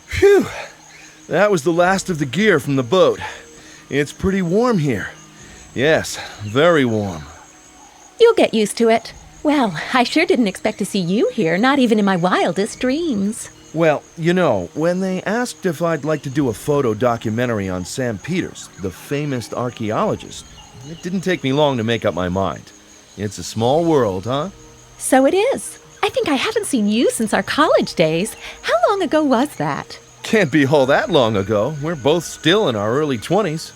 Phew! That was the last of the gear from the boat. It's pretty warm here. Yes, very warm. You'll get used to it. Well, I sure didn't expect to see you here, not even in my wildest dreams. Well, you know, when they asked if I'd like to do a photo documentary on Sam Peters, the famous archaeologist, it didn't take me long to make up my mind. It's a small world, huh? So it is. I think I haven't seen you since our college days. How long ago was that? Can't be all that long ago. We're both still in our early 20s.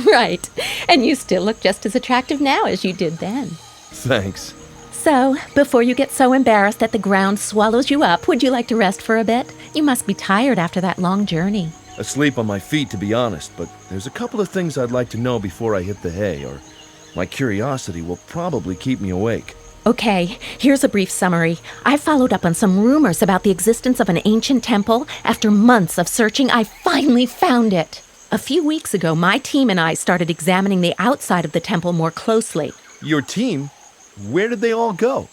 Right. And you still look just as attractive now as you did then. Thanks. So, before you get so embarrassed that the ground swallows you up, would you like to rest for a bit? You must be tired after that long journey. Asleep on my feet, to be honest, but there's a couple of things I'd like to know before I hit the hay, or my curiosity will probably keep me awake. Okay, here's a brief summary. I followed up on some rumors about the existence of an ancient temple. After months of searching, I finally found it. A few weeks ago, my team and I started examining the outside of the temple more closely. Your team? Where did they all go?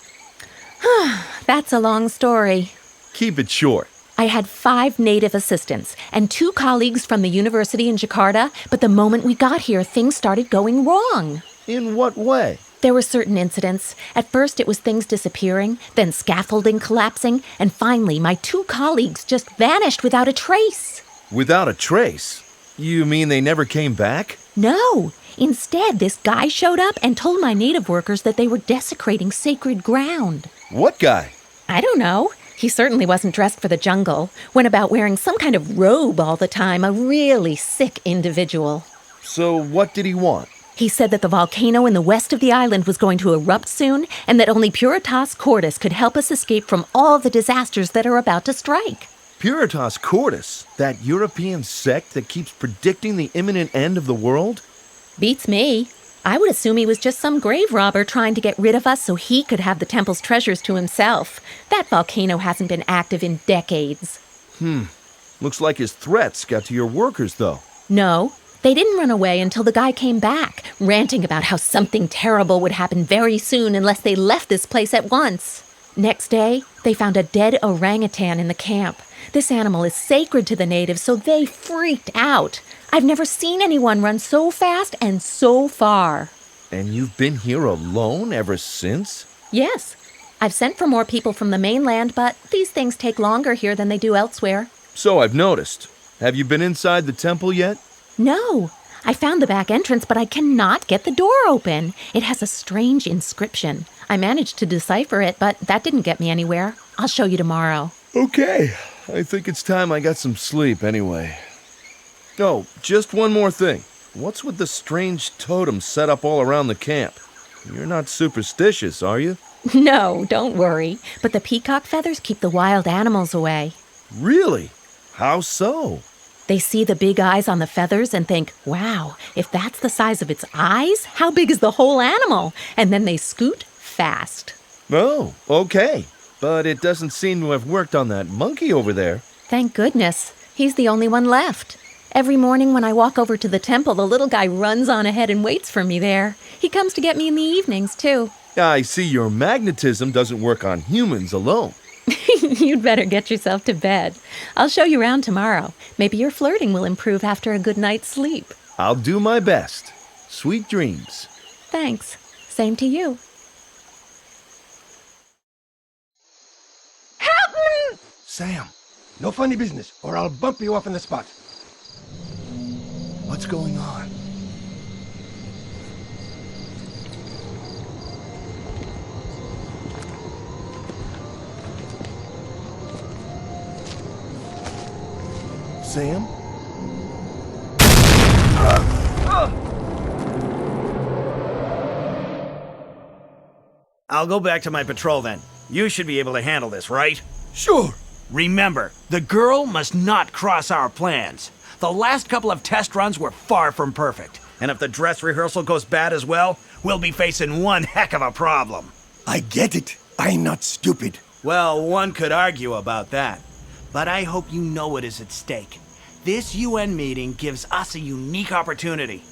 That's a long story. Keep it short. I had 5 native assistants and 2 colleagues from the university in Jakarta, but the moment we got here, things started going wrong. In what way? There were certain incidents. At first, it was things disappearing, then scaffolding collapsing, and finally, my 2 colleagues just vanished without a trace. Without a trace? You mean they never came back? No. Instead, this guy showed up and told my native workers that they were desecrating sacred ground. What guy? I don't know. He certainly wasn't dressed for the jungle. Went about wearing some kind of robe all the time, a really sick individual. So what did he want? He said that the volcano in the west of the island was going to erupt soon and that only Puritas Cordis could help us escape from all the disasters that are about to strike. Puritas Cordis? That European sect that keeps predicting the imminent end of the world? Beats me. I would assume he was just some grave robber trying to get rid of us so he could have the temple's treasures to himself. That volcano hasn't been active in decades. Looks like his threats got to your workers, though. No. They didn't run away until the guy came back, ranting about how something terrible would happen very soon unless they left this place at once. Next day, they found a dead orangutan in the camp. This animal is sacred to the natives, so they freaked out. I've never seen anyone run so fast and so far. And you've been here alone ever since? Yes. I've sent for more people from the mainland, but these things take longer here than they do elsewhere. So I've noticed. Have you been inside the temple yet? No. I found the back entrance, but I cannot get the door open. It has a strange inscription. I managed to decipher it, but that didn't get me anywhere. I'll show you tomorrow. Okay. I think it's time I got some sleep anyway. Oh, just one more thing. What's with the strange totem set up all around the camp? You're not superstitious, are you? No, don't worry. But the peacock feathers keep the wild animals away. Really? How so? They see the big eyes on the feathers and think, wow, if that's the size of its eyes, how big is the whole animal? And then they scoot fast. Oh, okay. But it doesn't seem to have worked on that monkey over there. Thank goodness. He's the only one left. Every morning when I walk over to the temple, the little guy runs on ahead and waits for me there. He comes to get me in the evenings, too. I see your magnetism doesn't work on humans alone. You'd better get yourself to bed. I'll show you around tomorrow. Maybe your flirting will improve after a good night's sleep. I'll do my best. Sweet dreams. Thanks. Same to you. Help me! Sam, no funny business, or I'll bump you off in the spot. What's going on? Sam? I'll go back to my patrol then. You should be able to handle this, right? Sure. Remember, the girl must not cross our plans. The last couple of test runs were far from perfect. And if the dress rehearsal goes bad as well, we'll be facing one heck of a problem. I get it. I'm not stupid. Well, one could argue about that. But I hope you know what is at stake. This UN meeting gives us a unique opportunity.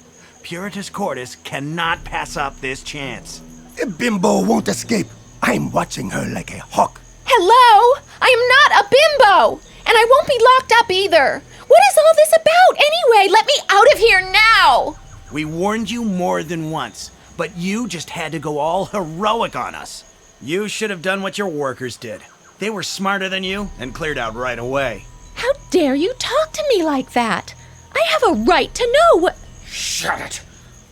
Puritas Cordis cannot pass up this chance. The bimbo won't escape. I'm watching her like a hawk. Hello? I am not a bimbo! And I won't be locked up either! What is all this about anyway? Let me out of here now! We warned you more than once, but you just had to go all heroic on us. You should have done what your workers did. They were smarter than you and cleared out right away. How dare you talk to me like that? I have a right to know what... Shut it!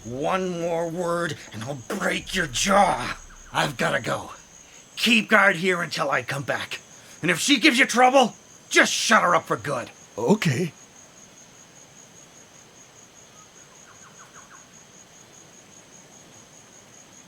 One more word and I'll break your jaw. I've gotta go. Keep guard here until I come back. And if she gives you trouble, just shut her up for good. Okay.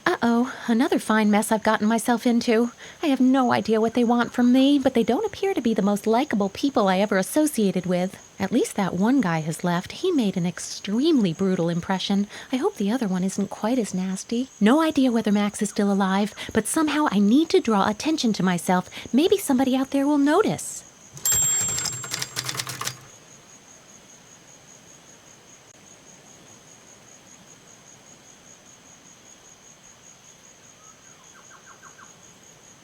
Uh-oh, another fine mess I've gotten myself into. I have no idea what they want from me, but they don't appear to be the most likable people I ever associated with. At least that one guy has left. He made an extremely brutal impression. I hope the other one isn't quite as nasty. No idea whether Max is still alive, but somehow I need to draw attention to myself. Maybe somebody out there will notice.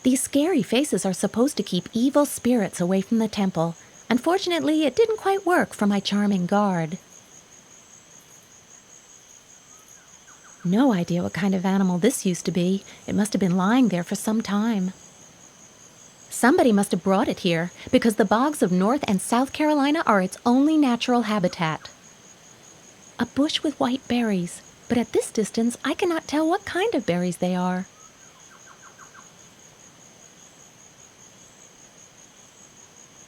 These scary faces are supposed to keep evil spirits away from the temple. Unfortunately, it didn't quite work for my charming guard. No idea what kind of animal this used to be. It must have been lying there for some time. Somebody must have brought it here, because the bogs of North and South Carolina are its only natural habitat. A bush with white berries, but at this distance I cannot tell what kind of berries they are.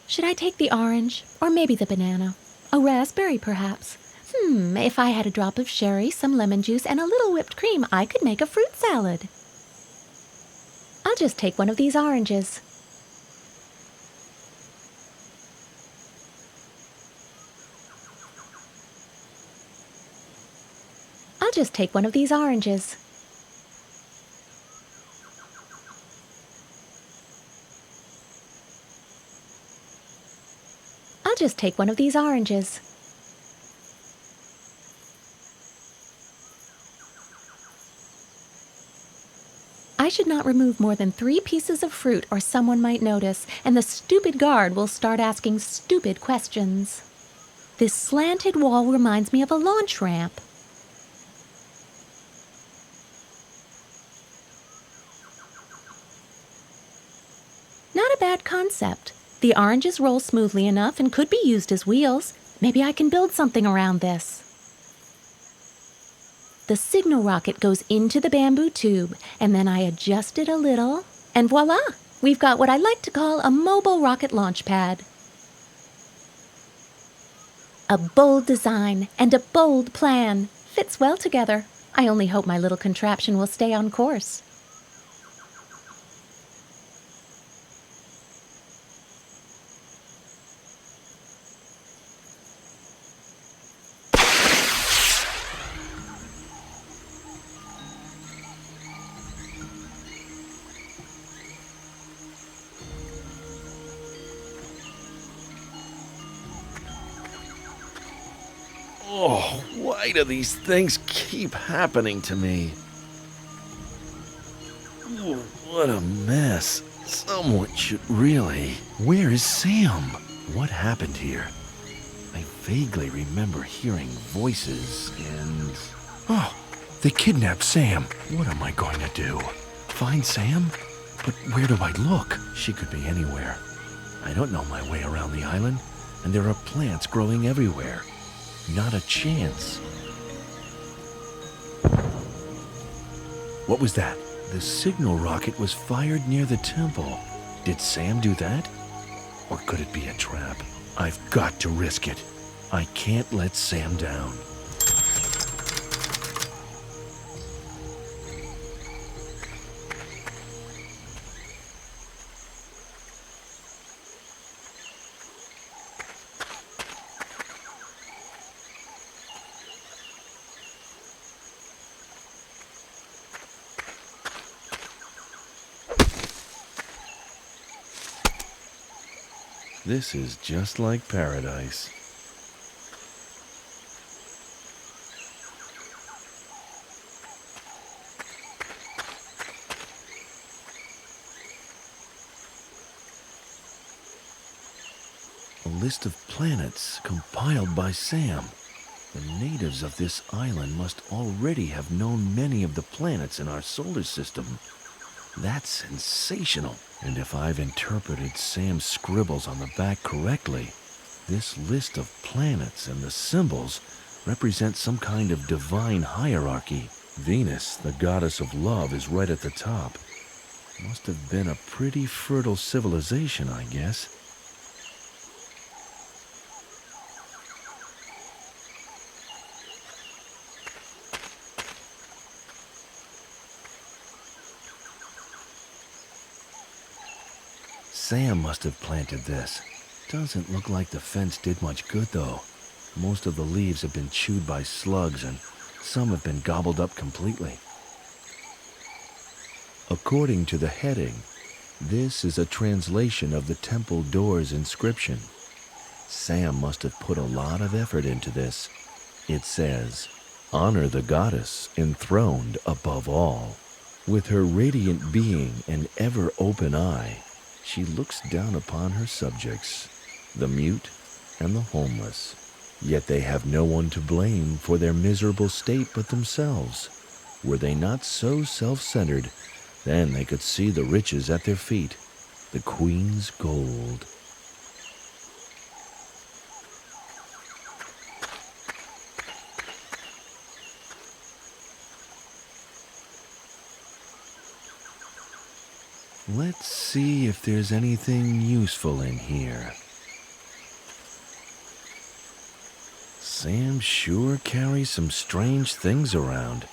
Should I take the orange, or maybe the banana? A raspberry, perhaps? If I had a drop of sherry, some lemon juice, and a little whipped cream, I could make a fruit salad. I'll just take one of these oranges. I'll just take one of these oranges. I'll just take one of these oranges. I should not remove more than 3 pieces of fruit or someone might notice, and the stupid guard will start asking stupid questions. This slanted wall reminds me of a launch ramp. Not a bad concept. The oranges roll smoothly enough and could be used as wheels. Maybe I can build something around this. The signal rocket goes into the bamboo tube, and then I adjust it a little, and voila! We've got what I like to call a mobile rocket launch pad. A bold design and a bold plan. Fits well together. I only hope my little contraption will stay on course. Oh, why do these things keep happening to me? Oh, what a mess. Someone should really... Where is Sam? What happened here? I vaguely remember hearing voices and... Oh, they kidnapped Sam. What am I going to do? Find Sam? But where do I look? She could be anywhere. I don't know my way around the island, and there are plants growing everywhere. Not a chance. What was that? The signal rocket was fired near the temple. Did Sam do that? Or could it be a trap? I've got to risk it. I can't let Sam down. This is just like paradise. A list of planets compiled by Sam. The natives of this island must already have known many of the planets in our solar system. That's sensational. And if I've interpreted Sam's scribbles on the back correctly, this list of planets and the symbols represent some kind of divine hierarchy. Venus, the goddess of love, is right at the top. Must have been a pretty fertile civilization, I guess. Sam must have planted this. Doesn't look like the fence did much good, though. Most of the leaves have been chewed by slugs, and some have been gobbled up completely. According to the heading, this is a translation of the temple door's inscription. Sam must have put a lot of effort into this. It says, "Honor the goddess enthroned above all. With her radiant being and ever-open eye, she looks down upon her subjects, the mute and the homeless. Yet they have no one to blame for their miserable state but themselves. Were they not so self-centered, then they could see the riches at their feet, the queen's gold." Let's see if there's anything useful in here. Sam sure carries some strange things around.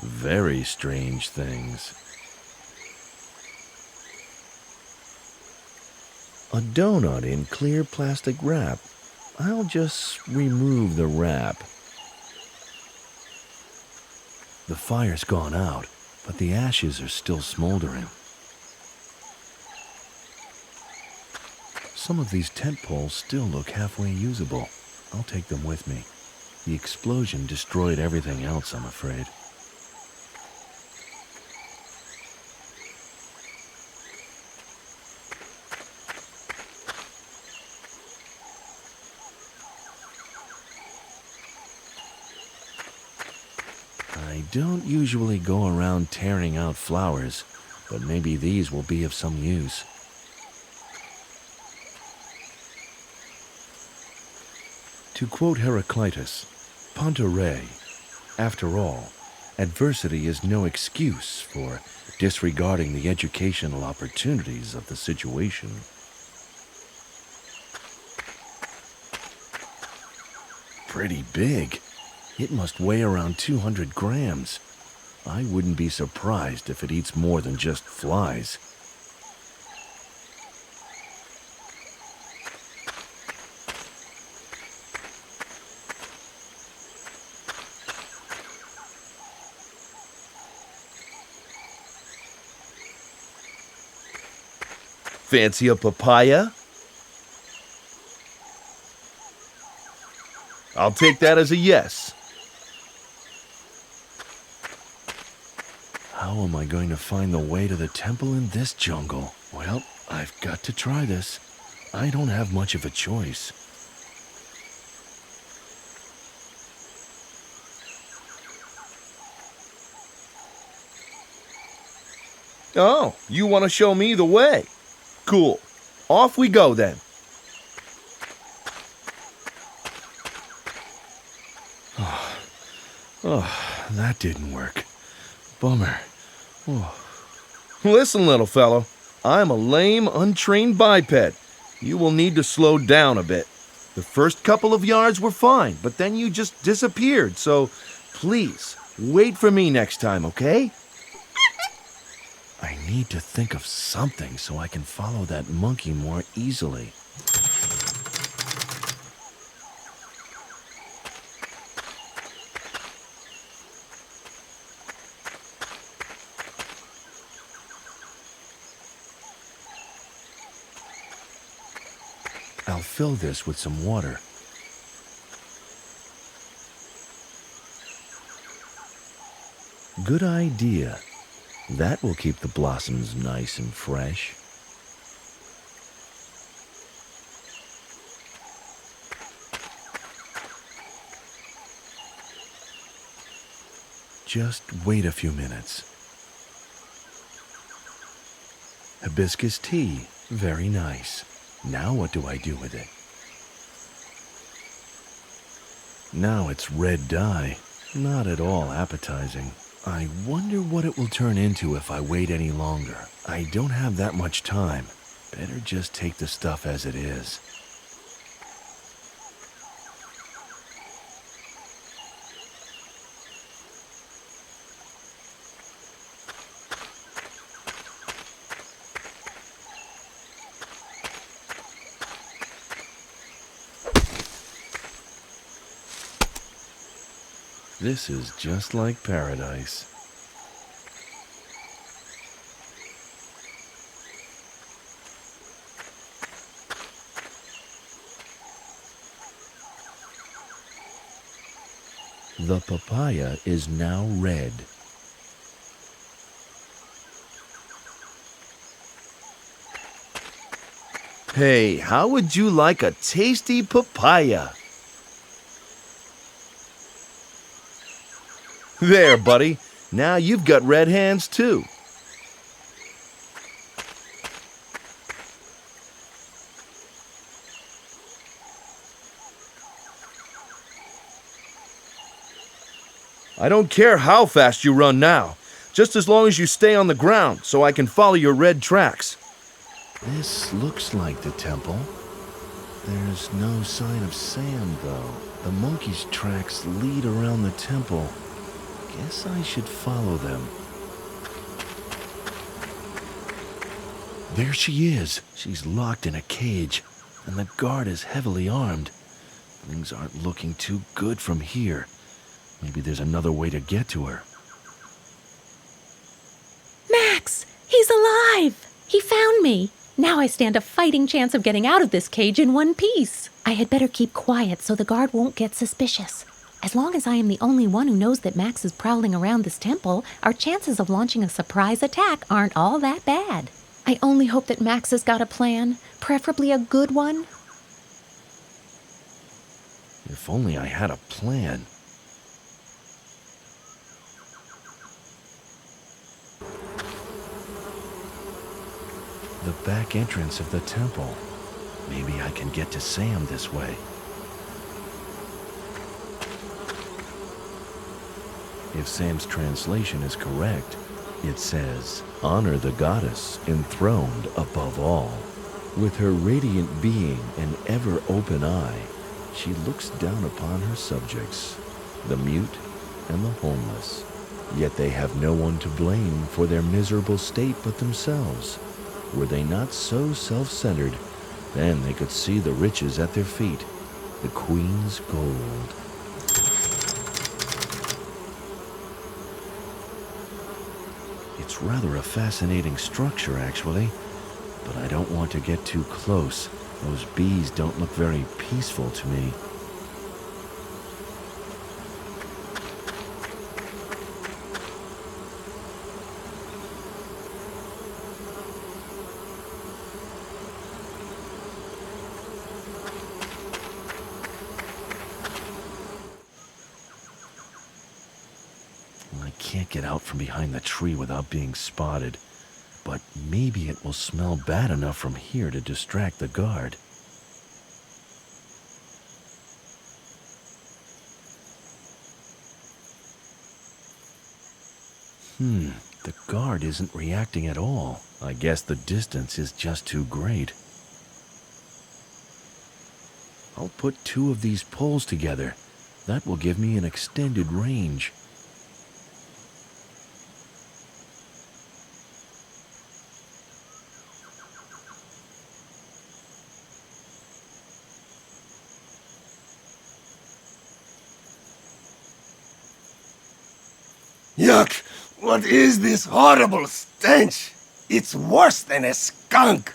Very strange things. A donut in clear plastic wrap. I'll just remove the wrap. The fire's gone out, but the ashes are still smoldering. Some of these tent poles still look halfway usable. I'll take them with me. The explosion destroyed everything else, I'm afraid. I don't usually go around tearing out flowers, but maybe these will be of some use. To quote Heraclitus, Ponta Re, after all, adversity is no excuse for disregarding the educational opportunities of the situation. Pretty big. It must weigh around 200 grams. I wouldn't be surprised if it eats more than just flies. Fancy a papaya? I'll take that as a yes. How am I going to find the way to the temple in this jungle? Well, I've got to try this. I don't have much of a choice. Oh, you want to show me the way? Cool. Off we go then. Oh, that didn't work. Bummer. Oh. Listen, little fellow. I'm a lame, untrained biped. You will need to slow down a bit. The first couple of yards were fine, but then you just disappeared, so please, wait for me next time, okay? I need to think of something so I can follow that monkey more easily. I'll fill this with some water. Good idea. That will keep the blossoms nice and fresh. Just wait a few minutes. Hibiscus tea, very nice. Now what do I do with it? Now it's red dye, not at all appetizing. I wonder what it will turn into if I wait any longer. I don't have that much time. Better just take the stuff as it is. This is just like paradise. The papaya is now red. Hey, how would you like a tasty papaya? There, buddy. Now you've got red hands, too. I don't care how fast you run now, just as long as you stay on the ground so I can follow your red tracks. This looks like the temple. There's no sign of Sam, though. The monkey's tracks lead around the temple. Guess I should follow them. There she is. She's locked in a cage, and the guard is heavily armed. Things aren't looking too good from here. Maybe there's another way to get to her. Max! He's alive! He found me. Now I stand a fighting chance of getting out of this cage in one piece. I had better keep quiet so the guard won't get suspicious. As long as I am the only one who knows that Max is prowling around this temple, our chances of launching a surprise attack aren't all that bad. I only hope that Max has got a plan, preferably a good one. If only I had a plan. The back entrance of the temple. Maybe I can get to Sam this way. If Sam's translation is correct, it says, "Honor the goddess enthroned above all. With her radiant being and ever-open eye, she looks down upon her subjects, the mute and the homeless. Yet they have no one to blame for their miserable state but themselves. Were they not so self-centered, then they could see the riches at their feet, the queen's gold." It's rather a fascinating structure, actually, but I don't want to get too close. Those bees don't look very peaceful to me. I can't get out from behind the tree without being spotted, but maybe it will smell bad enough from here to distract the guard. The guard isn't reacting at all. I guess the distance is just too great. I'll put two of these poles together. That will give me an extended range. Yuck! What is this horrible stench? It's worse than a skunk.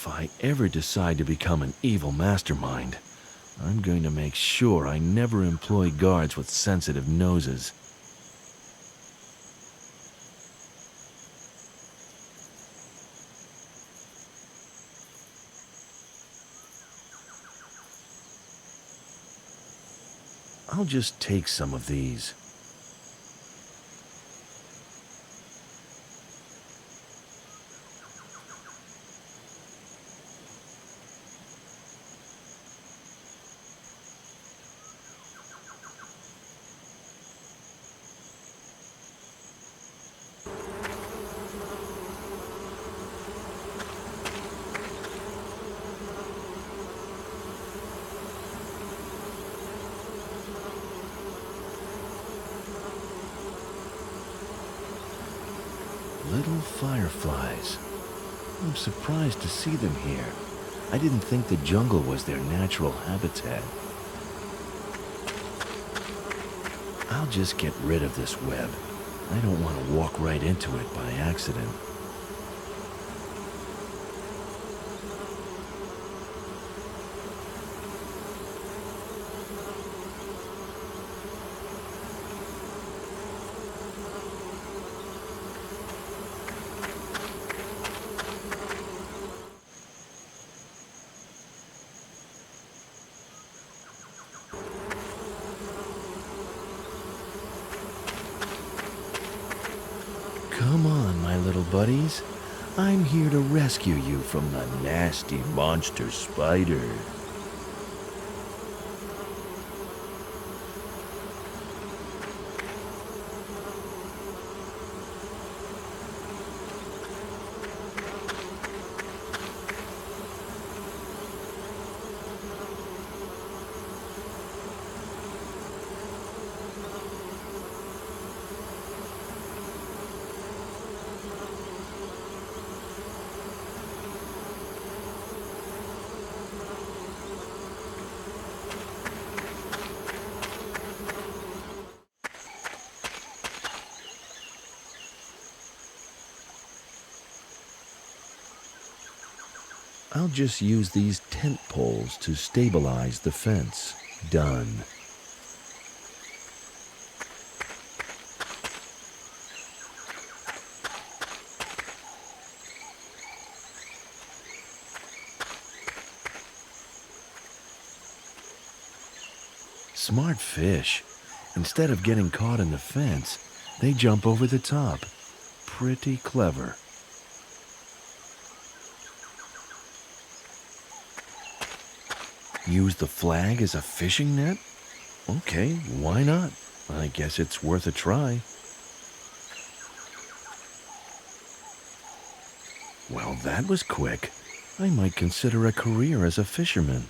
If I ever decide to become an evil mastermind, I'm going to make sure I never employ guards with sensitive noses. I'll just take some of these. Little fireflies. I'm surprised to see them here. I didn't think the jungle was their natural habitat. I'll just get rid of this web. I don't want to walk right into it by accident. Come on, my little buddies. I'm here to rescue you from the nasty monster spider. I'll just use these tent poles to stabilize the fence. Done. Smart fish. Instead of getting caught in the fence, they jump over the top. Pretty clever. Use the flag as a fishing net? Okay, why not? I guess it's worth a try. Well, that was quick. I might consider a career as a fisherman.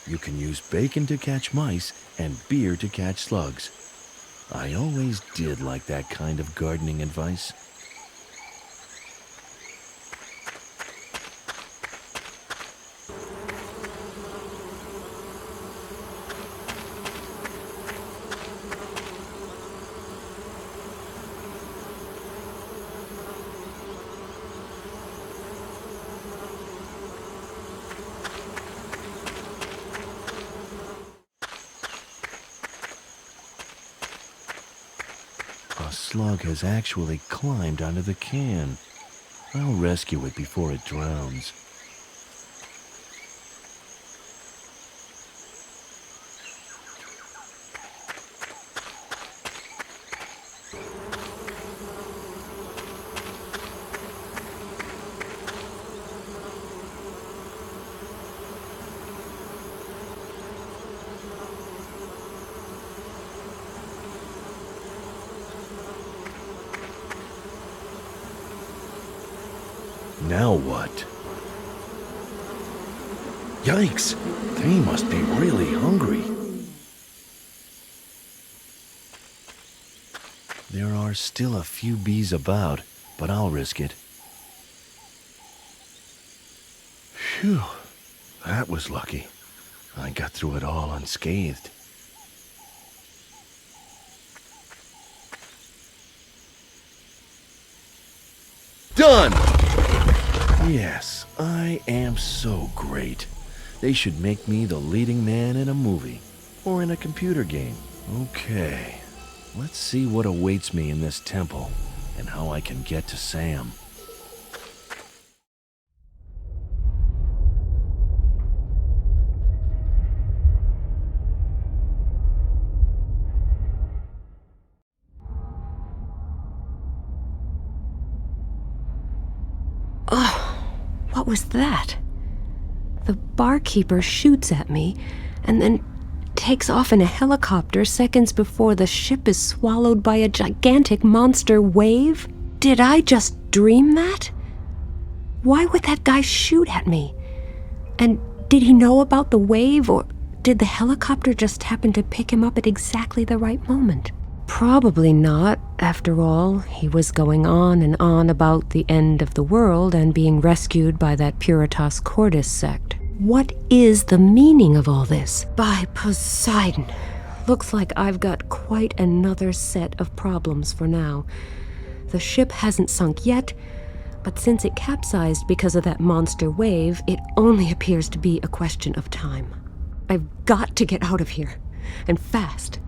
You can use bacon to catch mice and beer to catch slugs. I always did like that kind of gardening advice. A slug has actually climbed onto the can. I'll rescue it before it drowns. Now what? Yikes! They must be really hungry. There are still a few bees about, but I'll risk it. Phew. That was lucky. I got through it all unscathed. Done! Yes, I am so great. They should make me the leading man in a movie or in a computer game. Okay, let's see what awaits me in this temple and how I can get to Sam. What was that? The barkeeper shoots at me and then takes off in a helicopter seconds before the ship is swallowed by a gigantic monster wave? Did I just dream that? Why would that guy shoot at me? And did he know about the wave, or did the helicopter just happen to pick him up at exactly the right moment? Probably not. After all, he was going on and on about the end of the world and being rescued by that Puritas Cordis sect. What is the meaning of all this? By Poseidon. Looks like I've got quite another set of problems for now. The ship hasn't sunk yet, but since it capsized because of that monster wave, it only appears to be a question of time. I've got to get out of here, and fast.